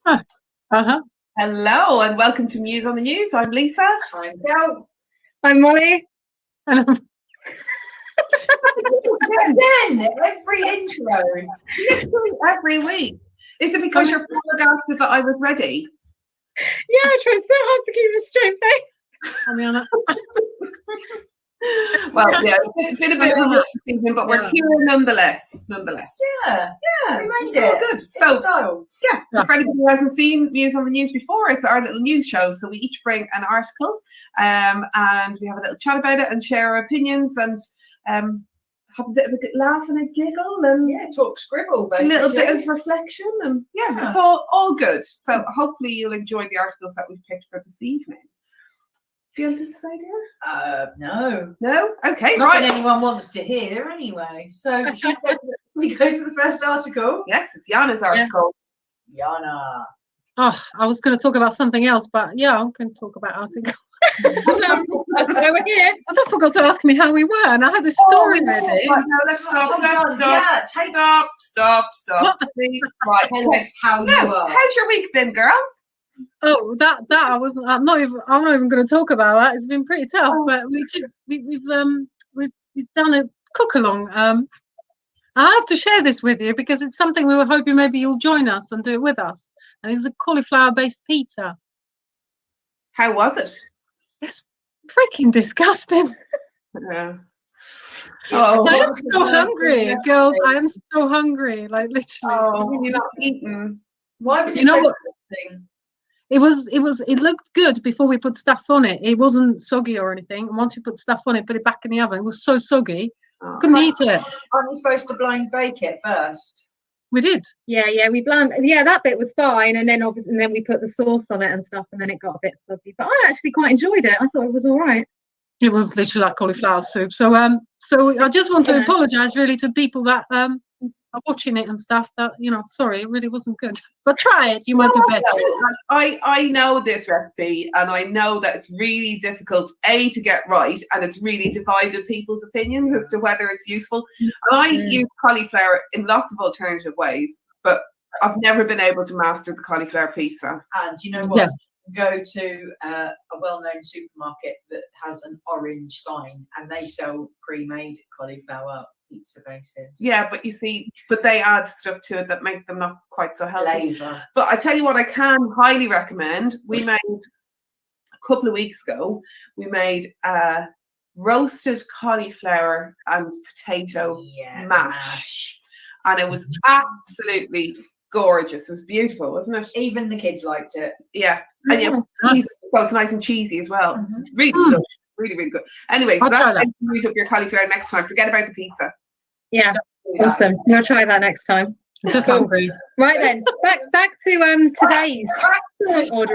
Uh-huh. Hello and welcome to Muse on the News. I'm Lisa. I'm Joe. I'm Molly. Again, every intro. Literally every week. Is it because you're flabbergasted that I was ready? Yeah, I tried so hard to keep a straight face. I'll be honest. Well, yeah, it's been a bit of a season, but we're here nonetheless. Yeah, we made It's all it. good. It's So, style. so for anybody who hasn't seen Muse on the News before, it's our little news show. So we each bring an article and we have a little chat about it and share our opinions and have a bit of a laugh and a giggle and talk scribble, a basically. little bit of reflection and it's all good. So hopefully you'll enjoy the articles that we've picked for this evening. Do you have anything to say, dear? No. No? Okay, Not right. that anyone wants to hear anyway. So we go to the first article. Yes, it's Jana's article. Jana. Oh, I was going to talk about something else, but yeah, I can talk about article. That's why we're here. I forgot to ask me how we were, and I had this story ready. Right, no, let's stop. Hold Let's on. stop. Stop. See? Right. Tell us how you are. How's your week been, girls? Oh, that I wasn't. I'm not even going to talk about that. It's been pretty tough, but we've done a cook along. I have to share this with you because it's something we were hoping maybe you'll join us and do it with us. And it was a cauliflower-based pizza. How was it? It's freaking disgusting. Yeah. I am so hungry, girls. I am so hungry, like literally. Oh, you're not eating. Why was it so what? It looked good before we put stuff on it. It wasn't soggy or anything. And once we put stuff on it, put it back in the oven, it was so soggy. Couldn't eat it. Aren't you supposed to blind bake it first? We did. Yeah, we that bit was fine, and then we put the sauce on it and stuff, and then it got a bit soggy. But I actually quite enjoyed it. I thought it was all right. It was literally like cauliflower soup. So I just want to apologise really to people that are watching it and stuff. That sorry, it really wasn't good. But try it. You might do better. I know this recipe, and I know that it's really difficult to get right, and it's really divided people's opinions as to whether it's useful. And I use cauliflower in lots of alternative ways, but I've never been able to master the cauliflower pizza. And you know what? Yeah. Go to a well-known supermarket that has an orange sign, and they sell pre-made cauliflower pizza bases. Yeah, but you see, they add stuff to it that make them not quite so healthy. Flavor. But I tell you what, I can highly recommend. We made a couple of weeks ago. We made roasted cauliflower and potato mash, and it was absolutely gorgeous. It was beautiful, wasn't it? Even the kids liked it. Yeah, and it's nice and cheesy as well. It's really good. Really, really good. Anyway, so that's use up your cauliflower next time. Forget about the pizza. Yeah, awesome. We'll try that next time. Just hungry. Right then, back to today's order.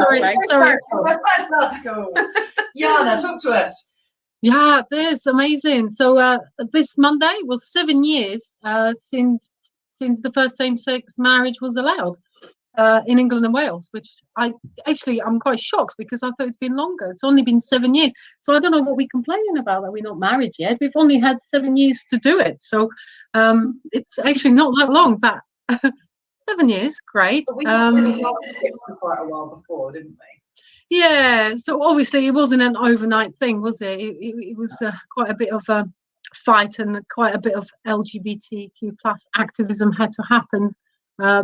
Sorry. First article. Jana, talk to us. Yeah, this is amazing. So this Monday was 7 years since the first same-sex marriage was allowed in England and Wales, which I'm quite shocked because I thought it's been longer. It's only been 7 years. So I don't know what we're complaining about that we're not married yet. We've only had 7 years to do it. So it's actually not that long, but 7 years, great. But we really liked it for quite a while before, didn't we? Yeah, so obviously it wasn't an overnight thing, was it? It was quite a bit of a fight, and quite a bit of LGBTQ plus activism had to happen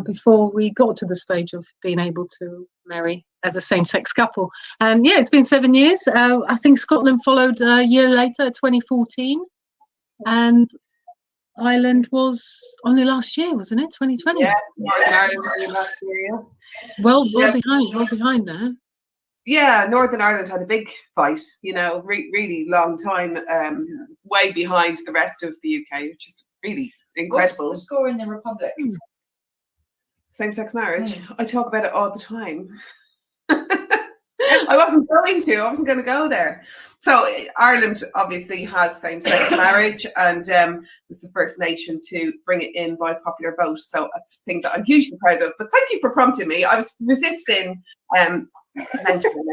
before we got to the stage of being able to marry as a same-sex couple. And yeah, it's been 7 years. I think Scotland followed a year later, 2014, and Ireland was only last year, wasn't it? 2020. Yeah, Northern Ireland only last year. Yeah. Well behind there. Yeah, Northern Ireland had a big fight, really long time, way behind the rest of the UK, which is really incredible. What's the score in the Republic? Same-sex marriage. I talk about it all the time. I wasn't going to go there. So Ireland obviously has same-sex marriage, and was the first nation to bring it in by popular vote. So that's a thing that I'm hugely proud of. But thank you for prompting me. I was resisting mentioning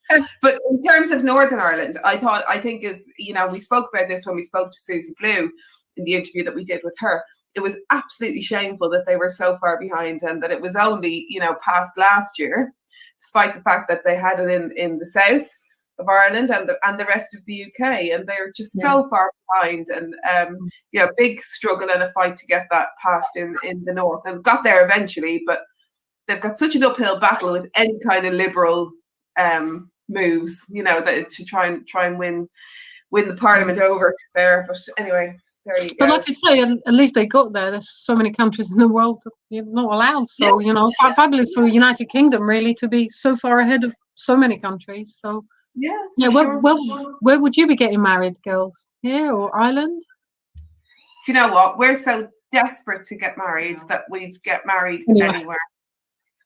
it. But in terms of Northern Ireland, I think we spoke about this when we spoke to Susie Blue in the interview that we did with her. it was absolutely shameful that they were so far behind, and that it was only, you know, passed last year, despite the fact that they had it in the south of Ireland and the rest of the UK, and they're just so far behind. And you know, big struggle and a fight to get that passed in the north, and got there eventually, but they've got such an uphill battle with any kind of liberal moves, you know, that to try and win the parliament over there. But anyway, there you go. But like you say, at least they got there. There's so many countries in the world that you're not allowed. So, you know, fabulous for the United Kingdom, really, to be so far ahead of so many countries. So, yeah, sure. Where would you be getting married, girls? Here or Ireland? Do you know what? We're so desperate to get married that we'd get married anywhere.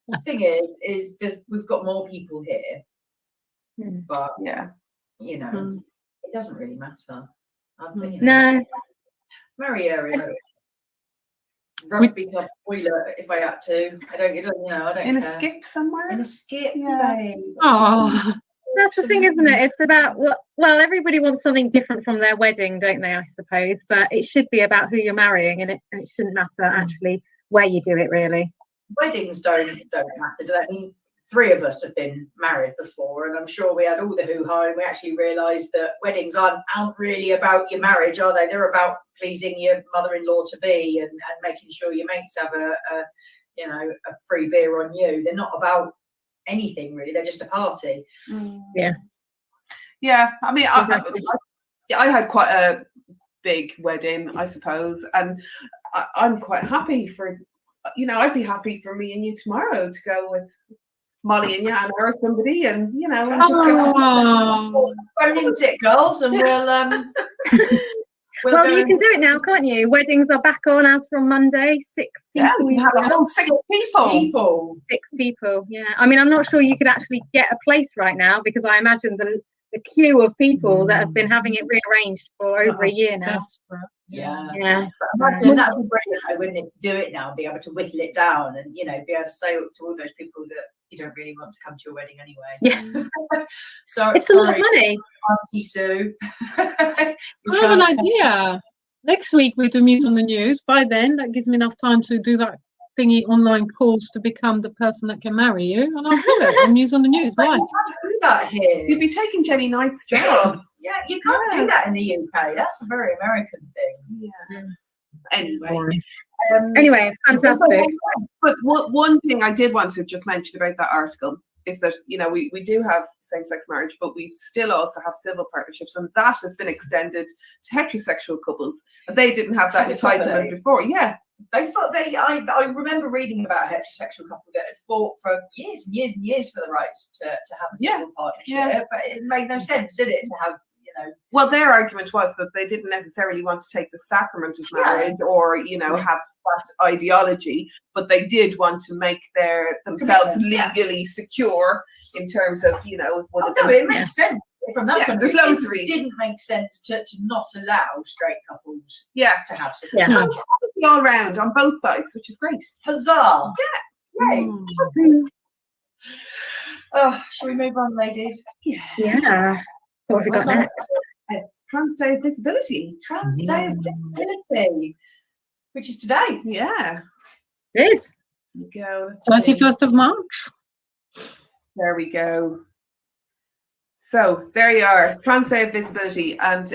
The thing is we've got more people here, but you know, it doesn't really matter. No. Marry area. Rugby club boiler if I had to. I don't In care. a skip somewhere? In a skip, Oh, that's the thing, isn't it? It's about well, everybody wants something different from their wedding, don't they? I suppose, but it should be about who you're marrying, and it shouldn't matter actually where you do it, really. Weddings don't matter, do they? I mean, 3 of us have been married before, and I'm sure we had all the hoo-ha, and we actually realised that weddings aren't really about your marriage, are they? They're about pleasing your mother-in-law to be and making sure your mates have a free beer on you. They're not about anything really. They're just a party. Yeah. I mean, I had quite a big wedding, I suppose, and I'm quite happy for, you know, I'd be happy for me and you tomorrow to go with Molly and Jana or somebody, and you know, and just go phone in sick, girls, and well, you can do it now, can't you? Weddings are back on as from Monday. 6 people. Yeah, have a whole 6 people. 6 people. Yeah, I mean, I'm not sure you could actually get a place right now, because I imagine the queue of people that have been having it rearranged for over a year now. Yeah. Imagine that would be brilliant, though, wouldn't it? Do it now, and be able to whittle it down, and you know, be able to say to all those people that you don't really want to come to your wedding anyway. Yeah. So it's a lot of money. Auntie Sue. I have an idea. Next week we do Muse on the News. By then, that gives me enough time to do that thingy online course to become the person that can marry you, and I'll do it on Muse on the News live. Do that here. You'd be taking Jenny Knight's job. Yeah, you can't do that in the UK. That's a very American thing. Yeah. Anyway. Anyway, it's fantastic. But one thing I did want to just mention about that article is that, you know, we do have same-sex marriage, but we still also have civil partnerships, and that has been extended to heterosexual couples. And they didn't have that entitlement before. Yeah. I remember reading about a heterosexual couple that had fought for years and years and years for the rights to have a civil partnership, but it made no sense, did it, to have, you know. Well, their argument was that they didn't necessarily want to take the sacrament of marriage or, you know, have that ideology, but they did want to make themselves legally secure in terms of, you know. It makes sense. From that point, there's loads of reasons. It didn't make sense to not allow straight couples to have civil marriage. All round on both sides, which is great. Huzzah! Yeah. Oh, shall we move on, ladies? Yeah. What have we got next? Trans Day of Visibility. Trans Day of Visibility, which is today. Yeah. It is. There we go. 31st of March. There we go. So there you are, Trans Day of Visibility, and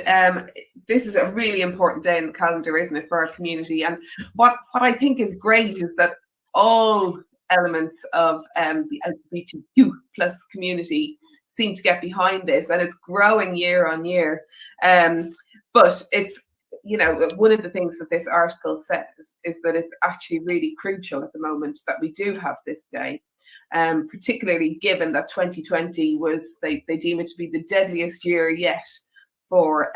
this is a really important day in the calendar, isn't it, for our community? And what I think is great is that all elements of the LGBTQ plus community seem to get behind this, and it's growing year on year. But it's, you know, one of the things that this article says is that it's actually really crucial at the moment that we do have this day. Particularly given that 2020 was, they deem it to be the deadliest year yet for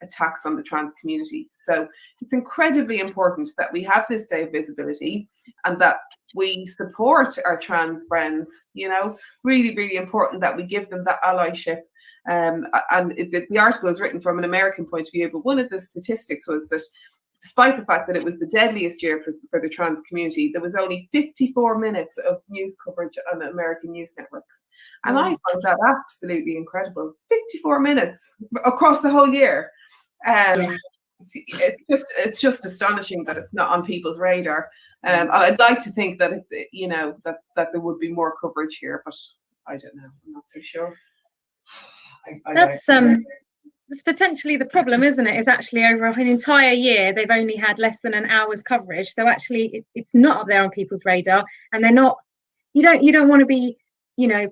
attacks on the trans community. So it's incredibly important that we have this day of visibility and that we support our trans friends, you know, really, really important that we give them that allyship. The article is written from an American point of view, but one of the statistics was that despite the fact that it was the deadliest year for the trans community, there was only 54 minutes of news coverage on American news networks. And I find that absolutely incredible. 54 minutes across the whole year. it's just astonishing that it's not on people's radar. I'd like to think that that there would be more coverage here, but I don't know. I'm not so sure. That's potentially the problem, isn't it? Is actually over an entire year they've only had less than an hour's coverage, so actually it's not up there on people's radar, and they're not. You don't want to be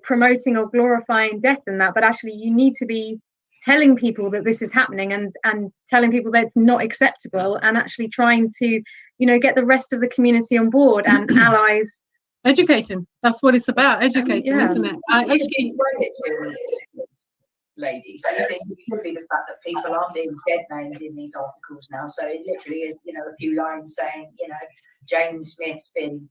promoting or glorifying death and that, but actually you need to be telling people that this is happening and telling people that it's not acceptable, and actually trying to get the rest of the community on board and allies. Educating. That's what it's about. Educating, isn't it? Actually, ladies, do you think it could be the fact that people aren't being dead named in these articles now? So it literally is, a few lines saying, Jane Smith's been,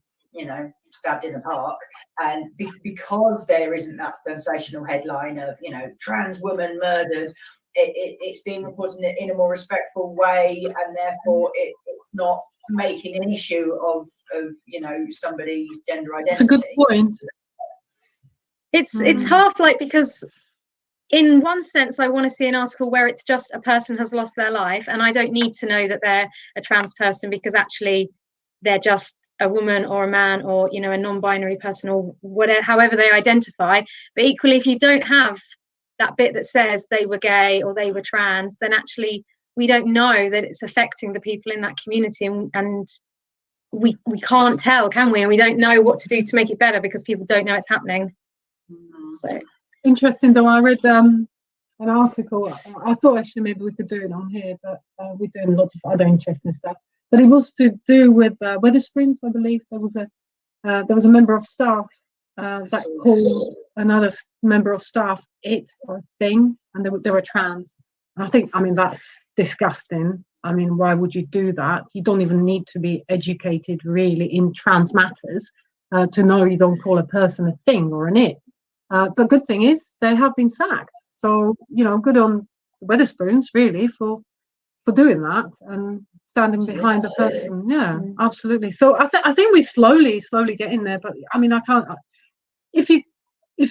stabbed in a park, and because there isn't that sensational headline of, trans woman murdered, it's being reported in a more respectful way, and therefore it's not making an issue of somebody's gender identity. It's a good point. It's half like, because in one sense, I want to see an article where it's just a person has lost their life, and I don't need to know that they're a trans person, because actually they're just a woman or a man or a non-binary person or whatever, however they identify. But equally, if you don't have that bit that says they were gay or they were trans, then actually we don't know that it's affecting the people in that community, and we can't tell, can we? And we don't know what to do to make it better because people don't know it's happening. So interesting though, I read an article. I thought actually maybe we could do it on here, but we're doing lots of other interesting stuff. But it was to do with Wetherspoons, I believe. There was a member of staff that called another member of staff it or a thing, and they were trans. And I mean that's disgusting. I mean, why would you do that? You don't even need to be educated really in trans matters to know you don't call a person a thing or an it. But good thing is they have been sacked. So, good on the Wetherspoons really for doing that and standing behind the person. Yeah, absolutely. So I think we slowly getting there. But I mean, I can't. If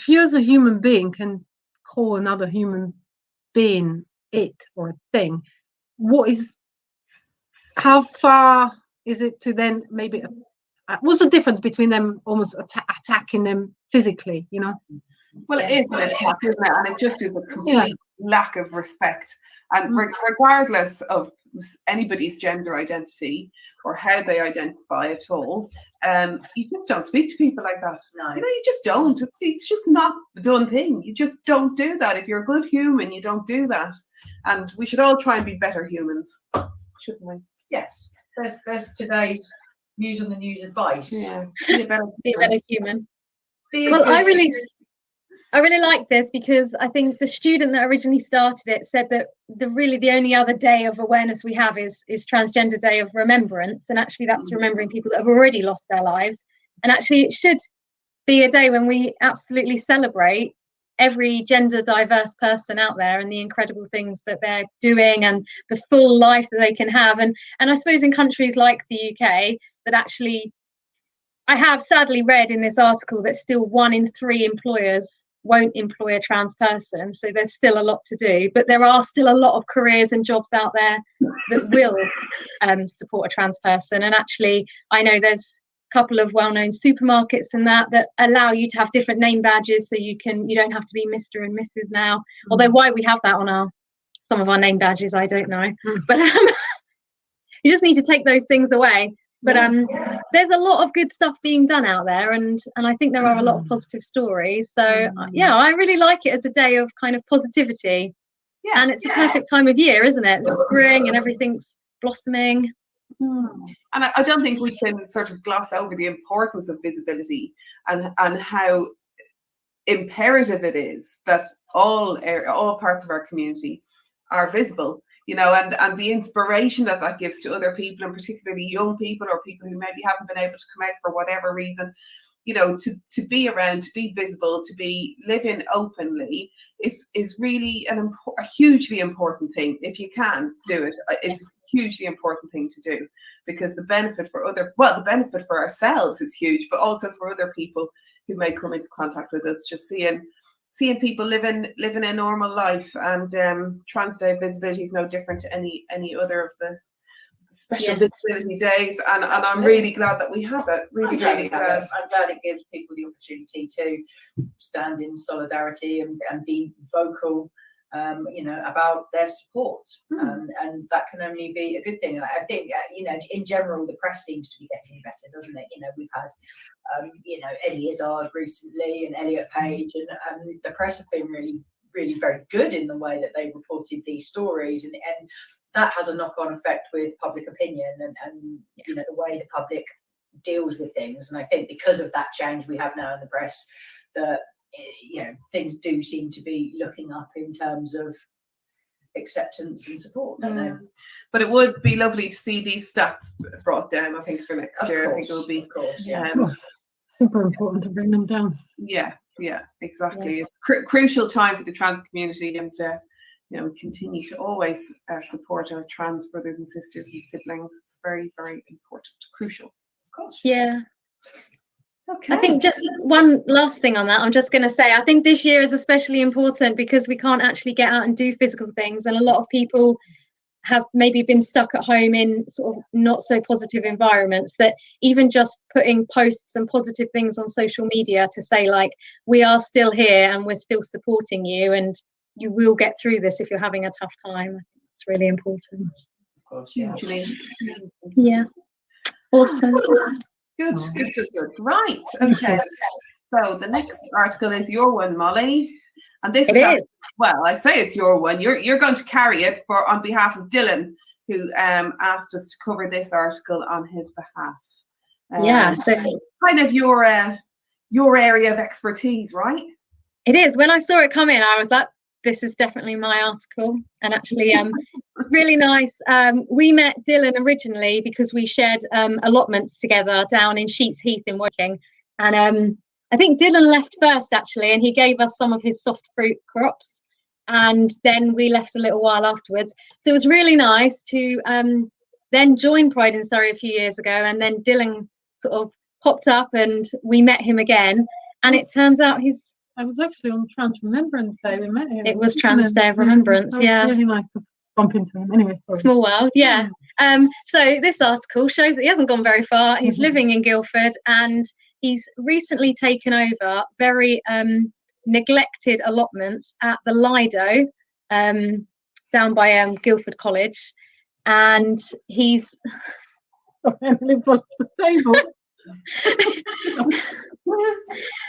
you as a human being can call another human being it or a thing, how far is it to then maybe? What's the difference between them almost attacking them physically? Well, it is an attack, isn't it? And it just is a complete lack of respect. And regardless of anybody's gender identity or how they identify at all, you just don't speak to people like that. No. You just don't. It's just not the done thing. You just don't do that. If you're a good human, you don't do that. And we should all try and be better humans, shouldn't we? Yes. There's today's Muse on the News advice. Yeah. Be a better human. I really like this, because I think the student that originally started it said that the only other day of awareness we have is Transgender Day of Remembrance, and actually that's remembering people that have already lost their lives. And actually it should be a day when we absolutely celebrate every gender diverse person out there and the incredible things that they're doing and the full life that they can have. And I suppose in countries like the UK, that actually I have sadly read in this article that still 1 in 3 employers won't employ a trans person, so there's still a lot to do, but there are still a lot of careers and jobs out there that will support a trans person. And actually I know there's a couple of well-known supermarkets and that allow you to have different name badges, so you don't have to be Mr. and Mrs. now, although why we have that on some of our name badges I don't know. But you just need to take those things away. But there's a lot of good stuff being done out there, and I think there are a lot of positive stories. So I really like it as a day of kind of positivity. Yeah, and it's a perfect time of year, isn't it? It's spring and everything's blossoming. And I don't think we can sort of gloss over the importance of visibility and how imperative it is that all parts of our community are visible. And the inspiration that gives to other people, and particularly young people or people who maybe haven't been able to come out for whatever reason, to be around, to be visible, to be living openly is really a hugely important thing. If you can do it, it's a hugely important thing to do, because the benefit for ourselves is huge, but also for other people who may come into contact with us, just seeing seeing people living a normal life, and Trans Day of Visibility is no different to any other of the special visibility days, and I'm really glad that we have it. Really glad. I'm glad it gives people the opportunity to stand in solidarity and be vocal, about their support, and that can only be a good thing. And I think, in general, the press seems to be getting better, doesn't it? We've had, Eddie Izzard recently and Elliot Page, and the press have been really, really very good in the way that they reported these stories, and that has a knock-on effect with public opinion and the way the public deals with things. And I think because of that change we have now in the press, that things do seem to be looking up in terms of acceptance and support, don't they? But it would be lovely to see these stats brought down, I think, for next year. I think it will be, of course, super important to bring them down. Yeah, exactly. It's crucial time for the trans community, and we continue to always support our trans brothers and sisters and siblings. It's very, very important, crucial. Of course. Yeah. Okay. I think just one last thing on that, I'm just going to say, I think this year is especially important because we can't actually get out and do physical things, and a lot of people have maybe been stuck at home in sort of not so positive environments, that even just putting posts and positive things on social media to say, like, we are still here and we're still supporting you, and you will get through this if you're having a tough time. It's really important. Of course, hugely. Yeah. Awesome. Good. Right. Okay. So the next article is your one, Molly, and this is. Well, I say it's your one. You're going to carry it on behalf of Dylan, who asked us to cover this article on his behalf. So kind of your area of expertise, right? It is. When I saw it come in, I was like, this is definitely my article. And actually, really nice. We met Dylan originally because we shared allotments together down in Sheets Heath in Woking, and I think Dylan left first actually, and he gave us some of his soft fruit crops, and then we left a little while afterwards. So it was really nice to then join Pride in Surrey a few years ago, and then Dylan sort of popped up and we met him again, and it turns out I was actually on Trans Remembrance Day we met him. It was Trans Day of Remembrance, yeah. Really nice to bump into him. Anyway, sorry. Small world, yeah. So this article shows that he hasn't gone very far. He's living in Guildford, and he's recently taken over very neglected allotments at the Lido down by Guildford College, and he's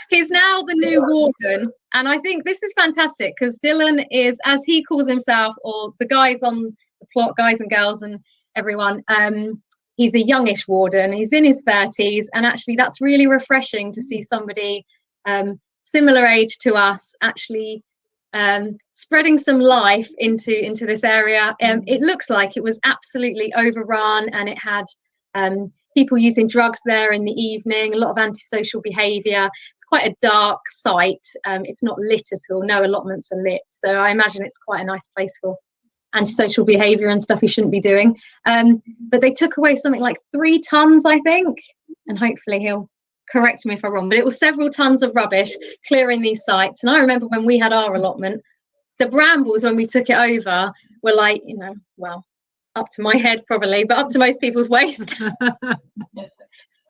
he's now the new warden, and I think this is fantastic because Dylan is, as he calls himself, or the guys on the plot, guys and girls and everyone, he's a youngish warden. He's in his 30s, and actually that's really refreshing to see somebody similar age to us actually spreading some life into this area. It looks like it was absolutely overrun, and it had people using drugs there in the evening, a lot of antisocial behaviour. It's quite a dark site. It's not lit at all. No allotments are lit, so I imagine it's quite a nice place for antisocial behaviour and stuff he shouldn't be doing. But they took away something like 3 tons, I think, and hopefully he'll correct me if I'm wrong, but it was several tons of rubbish clearing these sites. And I remember when we had our allotment, the brambles when we took it over were like, well, up to my head probably, but up to most people's waist.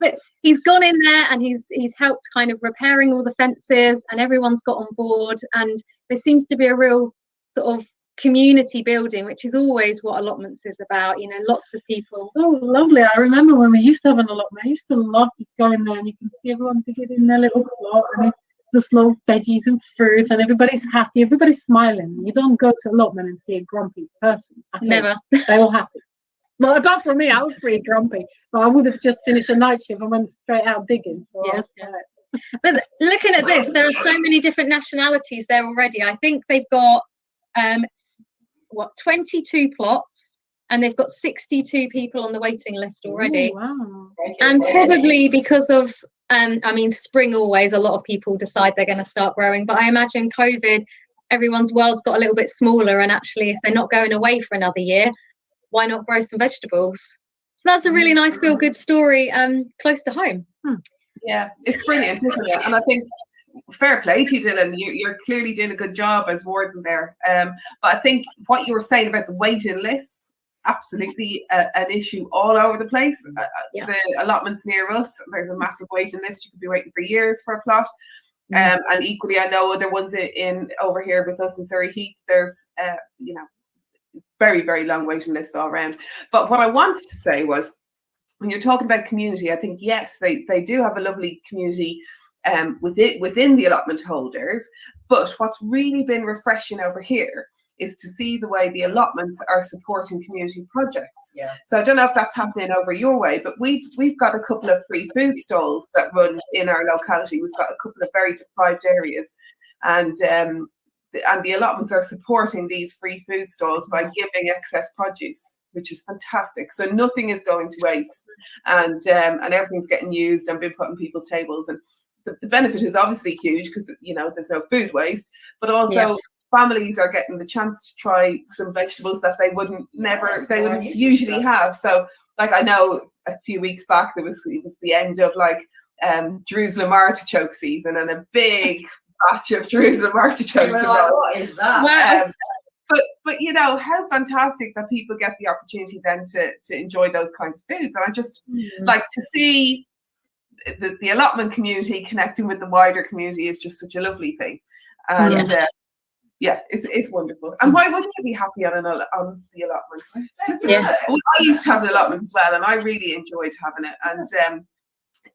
But he's gone in there and he's helped kind of repairing all the fences, and everyone's got on board, and there seems to be a real sort of community building, which is always what allotments is about. Lots of people. So lovely. I remember when we used to have an allotment, I used to love just going there, and you can see everyone digging in their little plot, and just little veggies and fruit, and everybody's happy, everybody's smiling. You don't go to allotment and see a grumpy person at Never. all. They're all happy. Well, apart from me, I was pretty grumpy, but I would have just finished a night shift and went straight out digging, so I was tired. But looking at this, there are so many different nationalities there already. I think they've got 22 plots, and they've got 62 people on the waiting list already. Oh, wow. And probably because of spring, always a lot of people decide they're going to start growing, but I imagine COVID, everyone's world's got a little bit smaller, and actually if they're not going away for another year, why not grow some vegetables? So that's a really nice feel good story close to home. Yeah, it's brilliant, isn't it? And I think fair play to you, Dylan. You're clearly doing a good job as warden there. But I think what you were saying about the waiting lists, absolutely an issue all over the place. The allotments near us, there's a massive waiting list. You could be waiting for years for a plot. And equally, I know other ones in over here with us in Surrey Heath, there's very, very long waiting lists all around. But what I wanted to say was, when you're talking about community, I think, yes, they do have a lovely community within the allotment holders. But what's really been refreshing over here is to see the way the allotments are supporting community projects. Yeah. So I don't know if that's happening over your way, but we've got a couple of free food stalls that run in our locality. We've got a couple of very deprived areas, and the allotments are supporting these free food stalls by giving excess produce, which is fantastic. So nothing is going to waste, and everything's getting used and being put on people's tables. And the benefit is obviously huge because there's no food waste, but also families are getting the chance to try some vegetables that they wouldn't usually have. So, like, I know a few weeks back it was the end of Jerusalem artichoke season, and a big batch of Jerusalem artichokes. What is that? Wow. But how fantastic that people get the opportunity then to enjoy those kinds of foods. And I just like to see the allotment community connecting with the wider community is just such a lovely thing. And it's wonderful. And why wouldn't you be happy on the allotments? I used to have an allotment as well, and I really enjoyed having it. And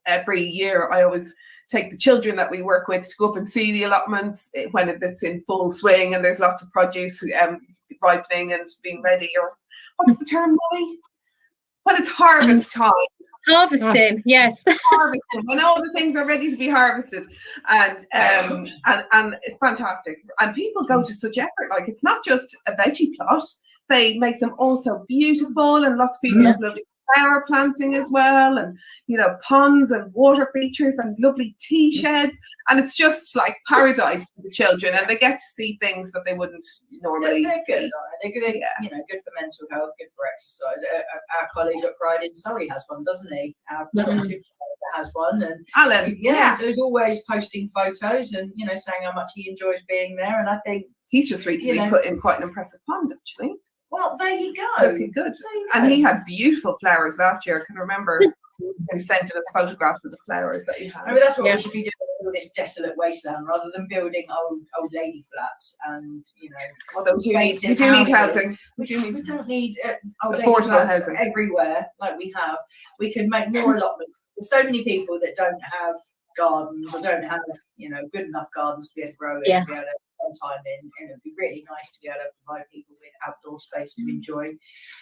every year I always take the children that we work with to go up and see the allotments when it's in full swing and there's lots of produce ripening and being ready. Or what's the term, Molly? When it's harvest time. Harvesting, yes. Harvesting, when all the things are ready to be harvested, and it's fantastic. And people go to such effort. Like, it's not just a veggie plot; they make them also beautiful, and lots of people have lovely flower planting as well, and ponds and water features and lovely tea sheds, and it's just like paradise for the children, and they get to see things that they wouldn't normally see. Good, they're good, good for mental health, good for exercise. Our colleague at Pride in Surrey has one, doesn't he? Our supervisor has one, and Alan, so he's always posting photos and saying how much he enjoys being there. And I think he's just recently put in quite an impressive pond, actually. Well, there you go. It's looking good. And he had beautiful flowers last year. I can remember him sending us photographs of the flowers that he had. I mean, that's what we should be doing with this desolate wasteland, rather than building old lady flats and Although we do need housing. We don't need old lady affordable flats housing everywhere like we have. We can make more allotments. There's so many people that don't have gardens or don't have good enough gardens to be able to grow in and be able to spend time in, and it'd be really nice to be able to provide people with outdoor space to enjoy.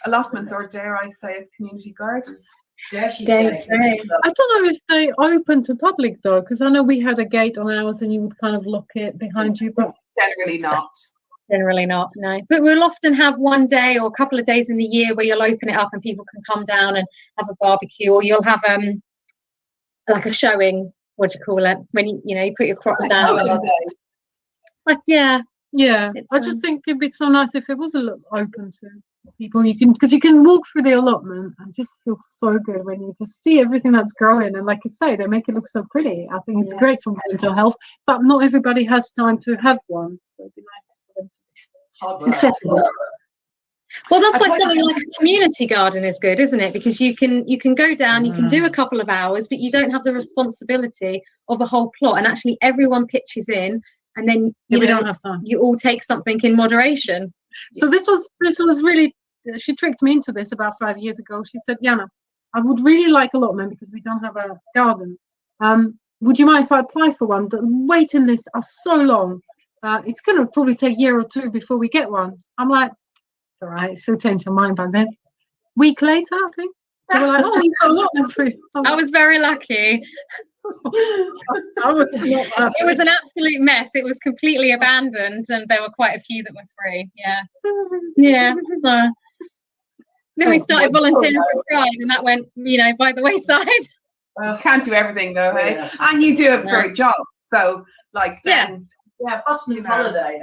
Allotments, or dare I say, community gardens. Dare she say? I don't know if they open to public though, because I know we had a gate on ours and you would kind of lock it behind you, but generally not. Generally not, no. But we'll often have one day or a couple of days in the year where you'll open it up and people can come down and have a barbecue, or you'll have like a showing. What do you call it? When you put your crops down. Like I just think it'd be so nice if it was a little open to people. Because you can walk through the allotment and just feel so good when you just see everything that's growing, and like you say, they make it look so pretty. I think it's great for mental health, but not everybody has time to have one, so it'd be nice for them. Accessible. Well, that's why something like a community garden is good, isn't it? Because you can go down, you can do a couple of hours, but you don't have the responsibility of a whole plot, and actually everyone pitches in, and then we don't have time. You all take something in moderation. So this was really, she tricked me into this about 5 years ago. She said, Jana, I would really like allotment because we don't have a garden. Would you mind if I apply for one? The waiting lists are so long. It's going to probably take a year or two before we get one. I'm like, it's all right. She'll change her mind by then. Week later, I think. They were like, oh, we've got allotment for you. I was very lucky. It was an absolute mess. It was completely abandoned, and there were quite a few that were free. So then we started volunteering for Pride, and that went by the wayside. Can't do everything though, hey? And you do it for a job, so busman's holiday.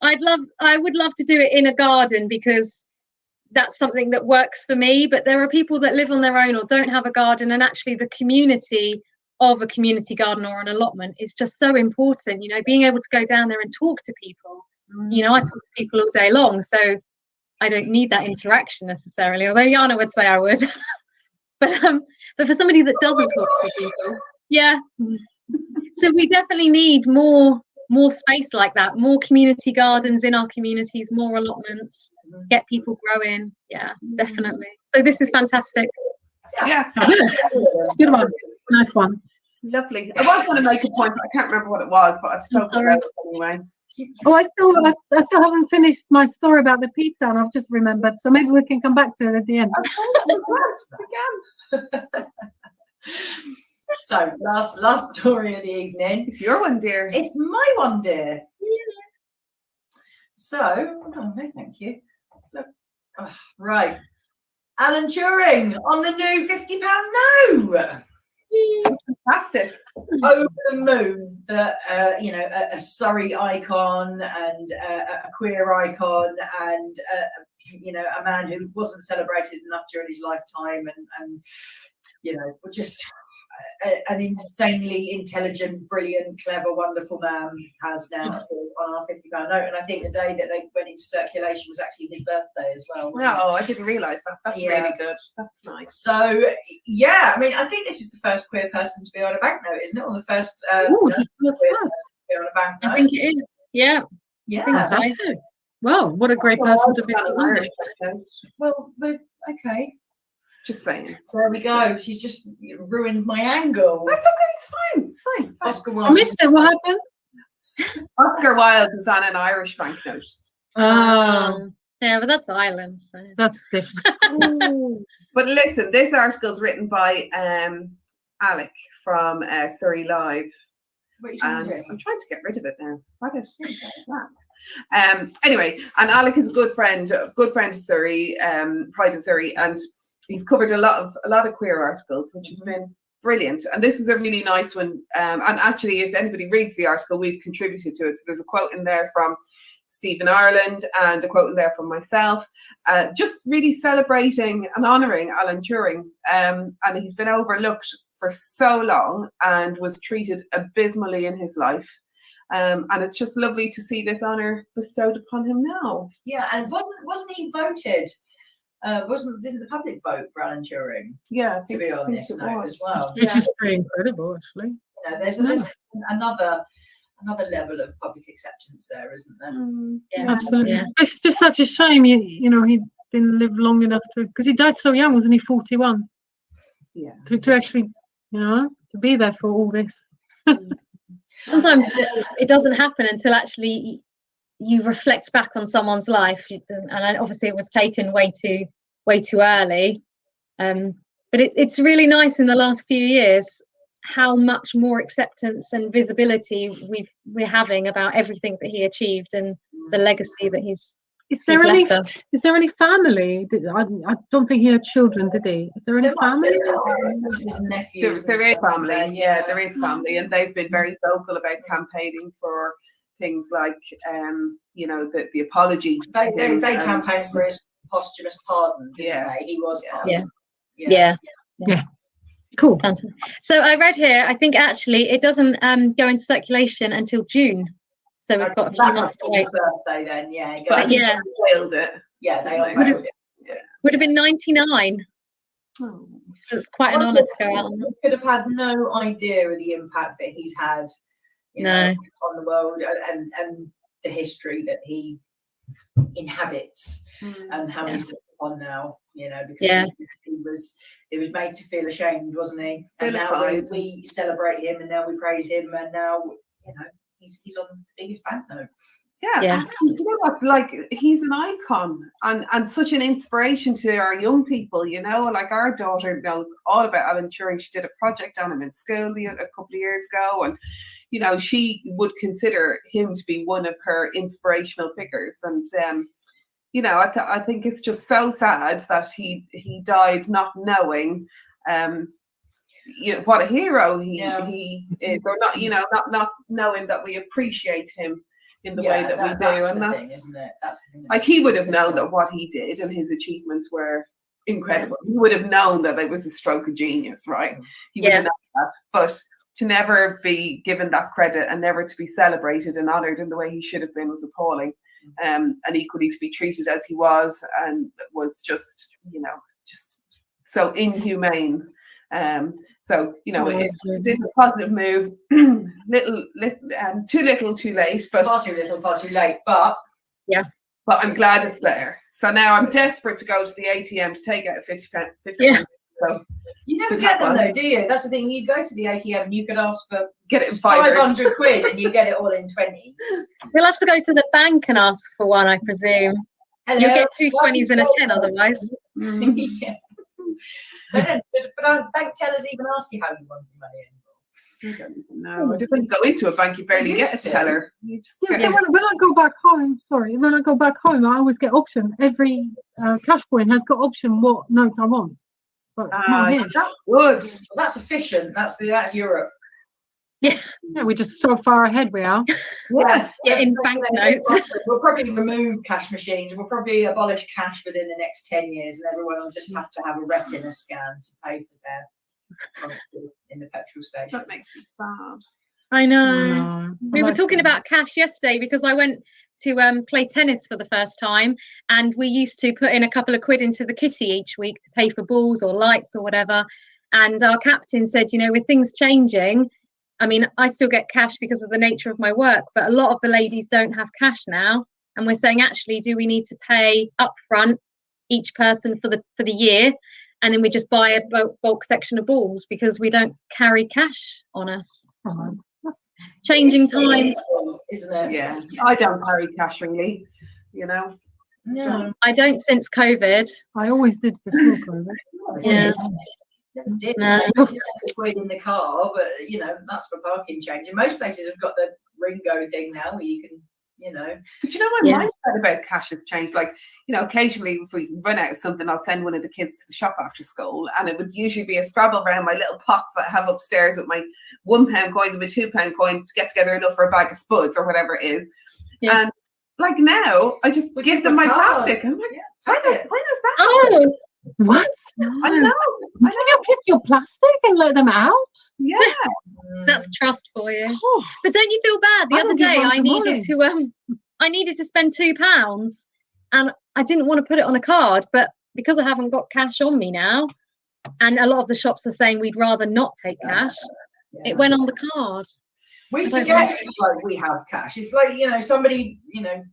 I would love to do it in a garden, because that's something that works for me. But there are people that live on their own or don't have a garden, and actually the community of a community garden or an allotment is just so important. You know, being able to go down there and talk to people. You know, I talk to people all day long, so I don't need that interaction necessarily. Although Jana would say I would, but for somebody that doesn't talk to people, yeah. So we definitely need more space like that, more community gardens in our communities, more allotments, get people growing. Yeah, definitely. So this is fantastic. Yeah. Good one. Nice one. Lovely. I was going to make a point, but I can't remember what it was, but I've spoken about it anyway. Oh, I still haven't finished my story about the pizza, and I've just remembered. So maybe we can come back to it at the end. We can. So last story of the evening. It's your one, dear. It's my one, dear. So, no, thank you. Look, right. Alan Turing on the new £50 note. Fantastic. Over the moon that you know, a Surrey icon and a queer icon and you know, a man who wasn't celebrated enough during his lifetime and you know, just an insanely intelligent, brilliant, clever, wonderful man has now on our £50 note. And I think the day that they went into circulation was actually his birthday as well. Oh, I didn't realise that. That's really good. That's nice. So yeah, I mean, I think this is the first queer person to be on a banknote, isn't it? Or the first Ooh, queer it's the person first. to be on a banknote. I think it is. Yeah. Yeah. Fantastic. Well, what a great person to be. Irish, Well, but okay. just saying. There we go. She's just ruined my angle. That's okay. It's fine. It's fine. It's fine. Oscar I Wilde. missed it. What happened? Oscar Wilde was on an Irish banknote. Yeah, but that's Ireland. So. That's different. But listen, this article is written by Alec from Surrey Live. What are you And trying to do? I'm trying to get rid of it now. Is that it? Anyway, and Alec is a good friend of Surrey, Pride in Surrey, and he's covered a lot of queer articles, which has been brilliant. And this is a really nice one. And actually, if anybody reads the article, we've contributed to it. So there's a quote in there from Stephen Ireland and a quote in there from myself, just really celebrating and honouring Alan Turing. And he's been overlooked for so long and was treated abysmally in his life. And it's just lovely to see this honour bestowed upon him now. Yeah, and wasn't he voted? Didn't the public vote for Alan Turing? Yeah, To be on this note as well. Which is pretty incredible, actually. You know, there's another level of public acceptance there, isn't there? Yeah. Absolutely. Yeah. It's just such a shame. You know, he didn't live long enough to, because he died so young, wasn't he? 41. Yeah. To actually, you know, to be there for all this. Sometimes it doesn't happen until actually you reflect back on someone's life, and obviously it was taken way too early. But it's really nice in the last few years how much more acceptance and visibility we're having about everything that he achieved and the legacy that he's left us. Is there any family? I don't think he had children, did he? Is there any family? His nephews. There is family. Yeah, there is family, and they've been very vocal about campaigning for things like, you know, the apology. They campaigned for his posthumous pardon. Yeah, he was. Pardoned. Yeah. Cool. So I read here, I think actually it doesn't go into circulation until June. So we've got a few months to wait. Birthday then, yeah. But yeah, they failed it. Yeah, they Would would have been 99. Oh. So it's quite an honour to go out on that. Could have had no idea of the impact that he's had, you know, on the world and the history that he inhabits and how he's looked upon now, you know, because he was made to feel ashamed, wasn't he? And now we celebrate him, and now we praise him, and now, you know, he's on the biggest banknote. Yeah. You know what? Like, he's an icon and such an inspiration to our young people, you know. Like, our daughter knows all about Alan Turing. She did a project on him in school a couple of years ago, and, you know, she would consider him to be one of her inspirational figures. And, you know, I think it's just so sad that he died not knowing you know, what a hero he is, or not, you know, not knowing that we appreciate him in the way that we do. And that's, isn't it? That's the thing, like, he would have known that what he did and his achievements were incredible. He would have known that it was a stroke of genius, right? He would have known that. But to never be given that credit and never to be celebrated and honoured in the way he should have been was appalling. And equally to be treated as he was and was just, just so inhumane. So, it is a positive move. Too little, too late. But Far too little, far too late. But I'm glad it's there. So now I'm desperate to go to the ATM to take out a 50 pound. So you never get them though, do you? That's the thing. You go to the ATM and you could ask for get it in 500 quid and you get it all in 20s. We'll have to go to the bank and ask for one, I presume. Hello? You'll get 2 20s and a 10 otherwise. Yeah. But bank tellers even ask you how you want your money anymore. I don't even know. I didn't go into a bank, you barely get a teller. So when I go back home, I always get option. Every cash point has got option what notes I want. But not here. That's good. Well, that's efficient. That's Europe. Yeah, we're just so far ahead we are. Yeah, in banknotes. We'll probably remove cash machines. We'll probably abolish cash within the next 10 years, and everyone will just have to have a retina scan to pay for their in the petrol station. That makes me sad. I know. We were talking about cash yesterday because I went to play tennis for the first time, and we used to put in a couple of quid into the kitty each week to pay for balls or lights or whatever. And our captain said, with things changing, I mean, I still get cash because of the nature of my work, but a lot of the ladies don't have cash now. And we're saying, actually, do we need to pay upfront each person for the year? And then we just buy a bulk section of balls because we don't carry cash on us. Changing times, isn't it? Yeah, I don't carry cash really, No, I don't since COVID. I always did before COVID. Yeah. Did quid in the car, but that's for parking change. And most places have got the Ringo thing now where you can, But my mindset about cash has changed. Like, occasionally if we run out of something, I'll send one of the kids to the shop after school, and it would usually be a scrabble around my little pots that I have upstairs with my £1 coins and my £2 coins to get together enough for a bag of spuds or whatever it is. Yeah. And like now, I just give them my plastic. I'm like, when is that? Oh, what? I know. Give your kids your plastic and let them out. Yeah, that's trust for you. But don't you feel bad? The other day, I needed to spend £2, and I didn't want to put it on a card, but because I haven't got cash on me now, and a lot of the shops are saying we'd rather not take cash, it went on the card. We forget we have cash. If somebody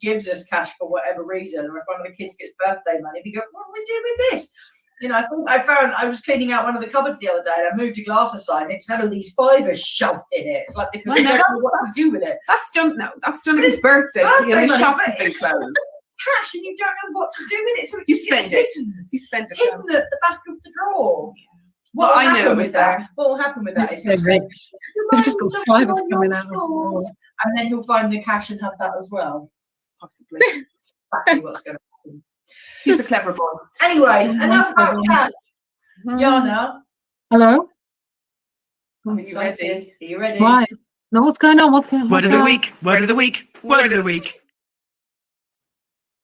gives us cash for whatever reason, or if one of the kids gets birthday money, we go, what do we do with this? I was cleaning out one of the cupboards the other day, and I moved a glass aside, and it's had all these fivers shoved in it. It's like because we don't know what to do with it. That's done at his birthday. The shops have been closed. Cash, and you don't know what to do with it, so you spend it. You spend it. Hidden at the back of the drawer. What I know is that. What will happen with that is they've just got fivers coming out of the walls. And then you'll find the cash and have that as well. Possibly. That's exactly what's going to happen. He's a clever boy. Anyway, enough about cash. Jana. Hello? Are you ready? Are you ready? Why? No, what's going on? Word of the week. Word of the week. Word of the week.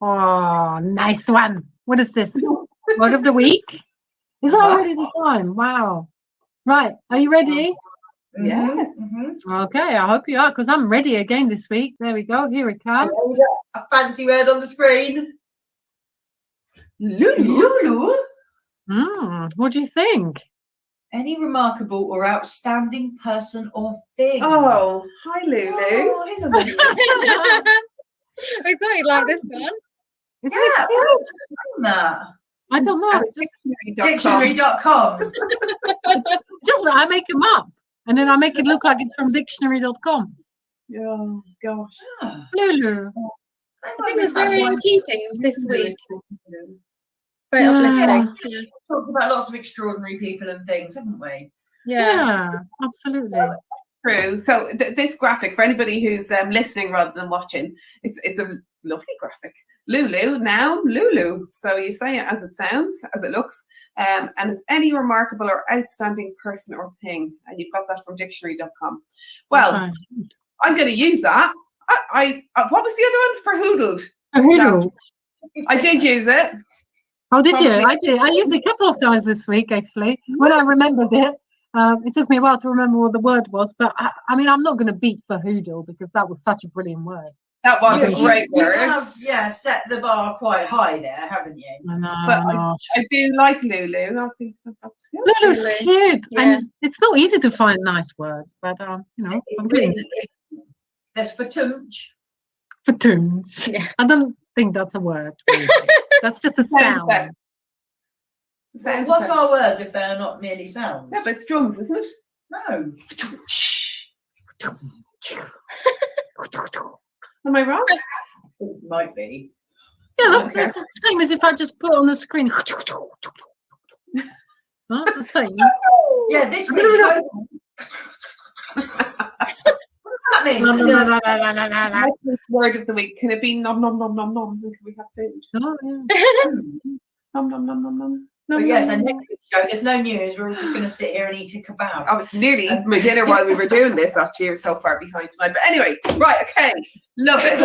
Oh, nice one. What is this? Word of the week? Is that already the time? Wow. Right. Are you ready? Yes. Okay. I hope you are, because I'm ready again this week. There we go. Here it comes. A fancy word on the screen. Lulu. What do you think? Any remarkable or outstanding person or thing. Oh, hi, Lulu. Oh, hello, Lulu. I thought you'd like this one. Yeah, that. I don't know. Dictionary.com. Just I make them up, and then I make it look like it's from dictionary.com. Oh gosh. Lulu. I think it's very in keeping this week. Very uplifting. Yeah. Talked about lots of extraordinary people and things, haven't we? Yeah, absolutely. True. So this graphic, for anybody who's listening rather than watching, it's a lovely graphic. Lulu, now Lulu. So you say it as it sounds, as it looks, and it's any remarkable or outstanding person or thing, and you've got that from dictionary.com. Well, I'm going to use that. I what was the other one for hoodled? A hoodle. I did use it. Oh, did you? Probably. I did. I used it a couple of times this week, actually. When I remembered it, it took me a while to remember what the word was. But I mean, I'm not going to beat for hoodle because that was such a brilliant word. That was a great You word. have, set the bar quite high there, haven't you? I know. But I know. I do like Lulu. I think that's good. Lulu's Lulu. cute, Yeah. and it's not easy to find nice words. But you know, I'm getting There's fatunch. fattoons. Yeah. I don't think that's a word. Really. That's just a Sound sound. effect. It's a sound What effect. are words if they're not merely sounds? Yeah, but it's drums, isn't it? No. Am I wrong? It might be. Yeah, Okay. that's the same as if I just put on the screen. Huh? The same. Yeah, this week's No, word. What does that mean? no, no, no, no, no, no, no, no. What's the word of the week? Can it be nom nom nom nom nom? Can we have food? Oh, yeah. Nom nom nom nom nom. But yes, and next week's show, there's no news. We're all just going to sit here and eat a kebab. I was nearly eating my dinner while we were doing this. Actually, you're so far behind tonight. But anyway, right, okay, love it.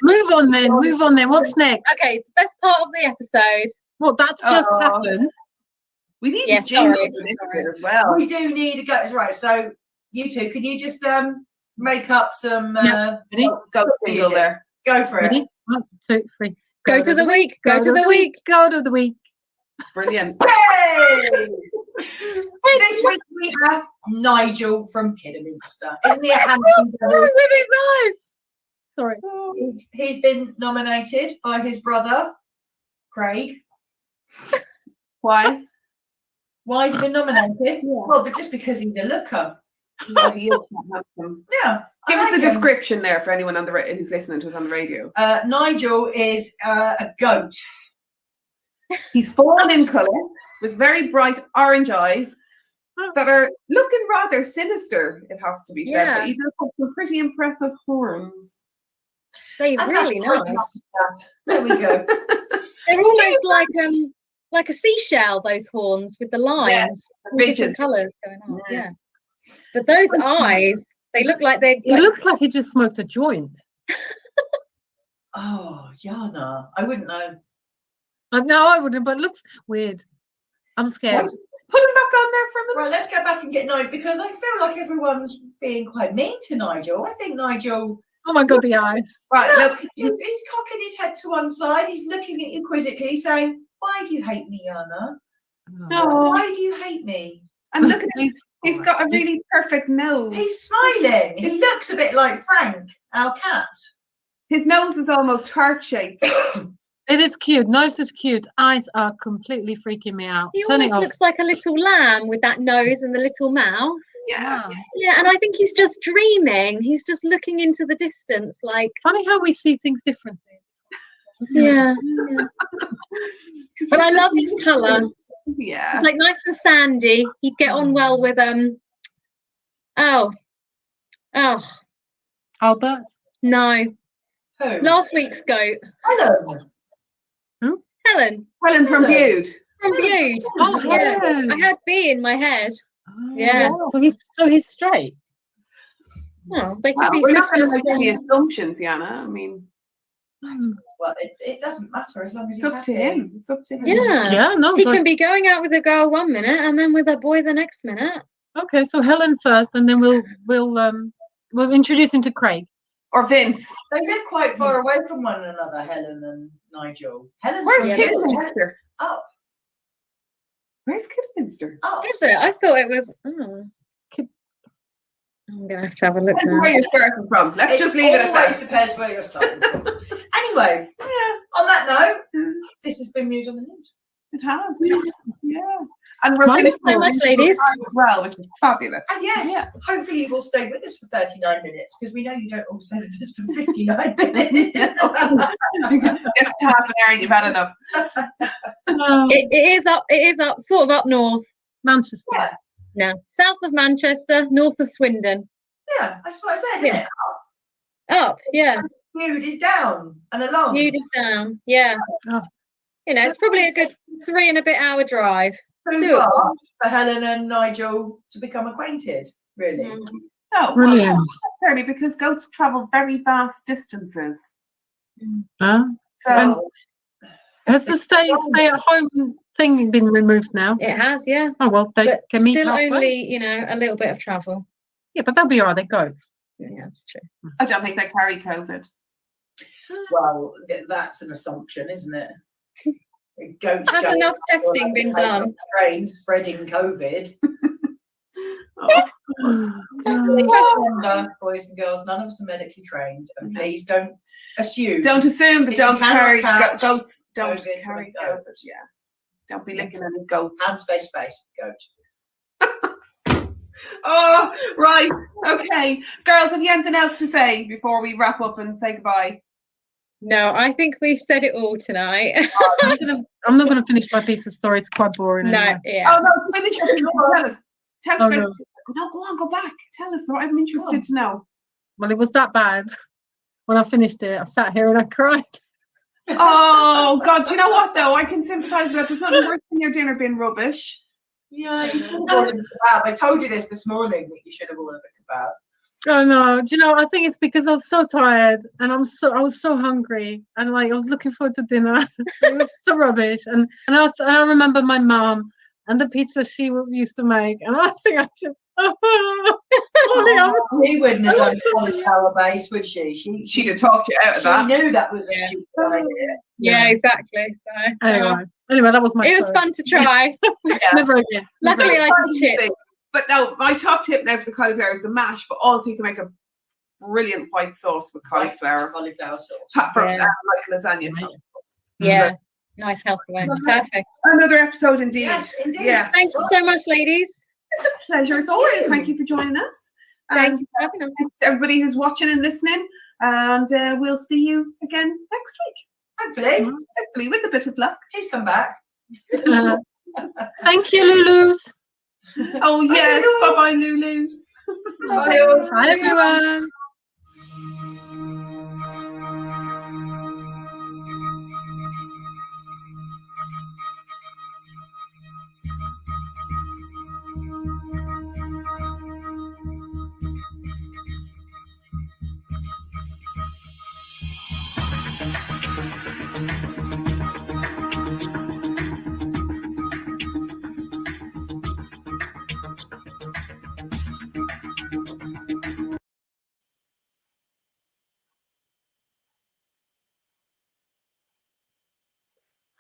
Move on then. Move on then. What's next? Okay, the best part of the episode. Well, that's just happened. We need Yeah, a jingle sorry, for this sorry. bit as well. We do need to go. Right, so you two, can you just make up some Ready? Go jingle there. Go for it. Ready? 1, 2, 3. Go to the week. Go to the week. Go to the week. Brilliant. Hey! This week we have Nigel from Kidderminster. Isn't he a handsome boy? Oh, with his eyes. Sorry. He's been nominated by his brother, Craig. Why? Why has he been nominated? Well, but just because he's a looker. No, he is not handsome. Yeah. Give I us a like him. description there for anyone on the who's listening to us on the radio. Nigel is a goat. He's fawn in colour with very bright orange eyes that are looking rather sinister, it has to be said. Yeah. But he does have some pretty impressive horns. They're And really that's nice. There we go. They're almost like a seashell. Those horns with the lines, all ridges. different colours going on. Yeah. Yeah. But those eyes, they look like they're. It looks like he just smoked a joint. Oh, Jana. I wouldn't know. No, I wouldn't, but it looks weird. I'm scared. Put him back on there for a Right, minute. let's go back and get Nigel because I feel like everyone's being quite mean to Nigel. I think Nigel, Oh my God, the eyes. Right, look. he's cocking his head to one side. He's looking at you quizzically, saying, "Why do you hate me, Jana? Oh, Why do you hate me?" and look at him. He's got a really perfect nose. He's smiling. He looks a bit like Frank, our cat. His nose is almost heart-shaped. It is cute. Nose is cute. Eyes are completely freaking me out. He Turn it almost off. looks like a little lamb with that nose and the little mouth. Yes. Wow. Yeah, and I think he's just dreaming. He's just looking into the distance, like Funny how we see things differently. yeah. But I love his colour. Yeah. It's like nice and sandy. He'd get on well with oh Albert. no, Who? last week's goat, Helen. Helen Helen from Bude. from Bude. Oh, Yeah, yeah. I had B in my head. Oh, Yeah. So he's straight. Oh, they could Well, be we're not going to sisters make any from. assumptions, Jana. I mean, Well, it doesn't matter as long as it's he's up to happy. him. It's up to him. Yeah. Yeah, no. He but- can be going out with a girl one minute and then with a boy the next minute. Okay, so Helen first, and then we'll introduce him to Craig. Or Vince. They live quite far away from one another, Helen and Nigel. Helen's Where's from Yeah, Kidderminster? Up. Where's Kidderminster? Up. Is it? I thought it was. Oh. I'm gonna have a look Depends now. where you're starting from. Let's It just leave it at always that. depends where you're starting from. Anyway, on that note, this has been Muse on the News. It has. Yeah. And we're Thank you finished so much, ladies. as well, which is fabulous. And yes, Yeah. hopefully you've all stayed with us for 39 minutes because we know you don't all stay with us for 59 minutes. It's half an hour and you've had enough. It is up. It is up. Sort of up north. Manchester. Yeah. No, south of Manchester, north of Swindon. Yeah, that's what I said, isn't Yeah. it? Up, yeah. Bude is down and along. Bude is down, yeah. Oh. You know, it's probably a good 3 and a bit hour drive. Too doable. far for Helen and Nigel to become acquainted, really. Mm. No, Brilliant. well, not necessarily, because goats travel very vast distances. Huh? So Has the stay at home thing been removed now? It has, yeah. Oh well, they But can meet still halfway. only, you know, a little bit of travel. Yeah, but they'll be alright. They're goats. Yeah, that's true. I don't think they carry COVID. Well, that's an assumption, isn't it? Goats Has go enough all testing over been the done? train spreading COVID. Oh. Please remember, boys and girls, none of us are medically trained, and please don't assume. Don't assume that You dogs cannot carry catch goats. Don't COVID from carry a goat. COVID. Yeah. Don't be licking any goats. And space, goat. Oh, right. Okay. Girls, have you anything else to say before we wrap up and say goodbye? No, I think we've said it all tonight. I'm not gonna finish my pizza story. It's quite boring. No, anyway. yeah. Oh, no. Finish up. Tell us. Tell us Oh, about no. No, go on, go back. Tell us. I'm interested to know. Well, it was that bad. When I finished it, I sat here and I cried. Oh, God. Do you know what, though? I can sympathise with that. There's nothing worse than your dinner being rubbish. Yeah, you should have ordered a kebab. I told you this morning that you should have ordered a kebab. Oh no! Do you know? I think it's because I was so tired and I was so hungry and like I was looking forward to dinner. It was so rubbish, and I remember my mum and the pizza she used to make, and I think I just She wouldn't have done cauliflower base, would she? She'd have talked you out of She that. knew that was a stupid idea. Yeah, exactly. So Anyway, that was my. it was story. fun to try. Never again. Luckily, I can Funny thing. chips. But no, my top tip now for the cauliflower is the mash, but also you can make a brilliant white sauce with cauliflower. Cauliflower sauce. From Yeah. like lasagna. Right. Yeah, nice healthy way. Perfect. Another episode indeed. Yes, indeed. Yeah. Thank you so much, ladies. It's a pleasure as always. Thank you for joining us. Thank you for having us. Thanks to everybody who's watching and listening. And we'll see you again next week. Hopefully with a bit of luck. Please come back. Thank you, Lulus. Oh yes, bye-bye Lulus. Bye, everyone.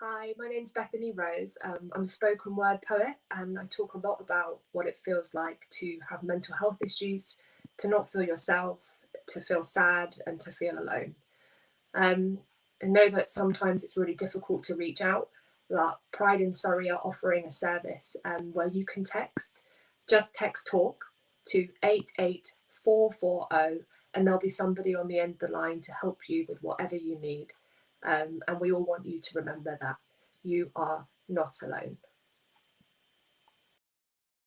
Hi, my name's Bethany Rose. I'm a spoken word poet and I talk a lot about what it feels like to have mental health issues, to not feel yourself, to feel sad and to feel alone. I know that sometimes it's really difficult to reach out, but Pride in Surrey are offering a service where you can just text talk to 88440 and there'll be somebody on the end of the line to help you with whatever you need. And we all want you to remember that you are not alone.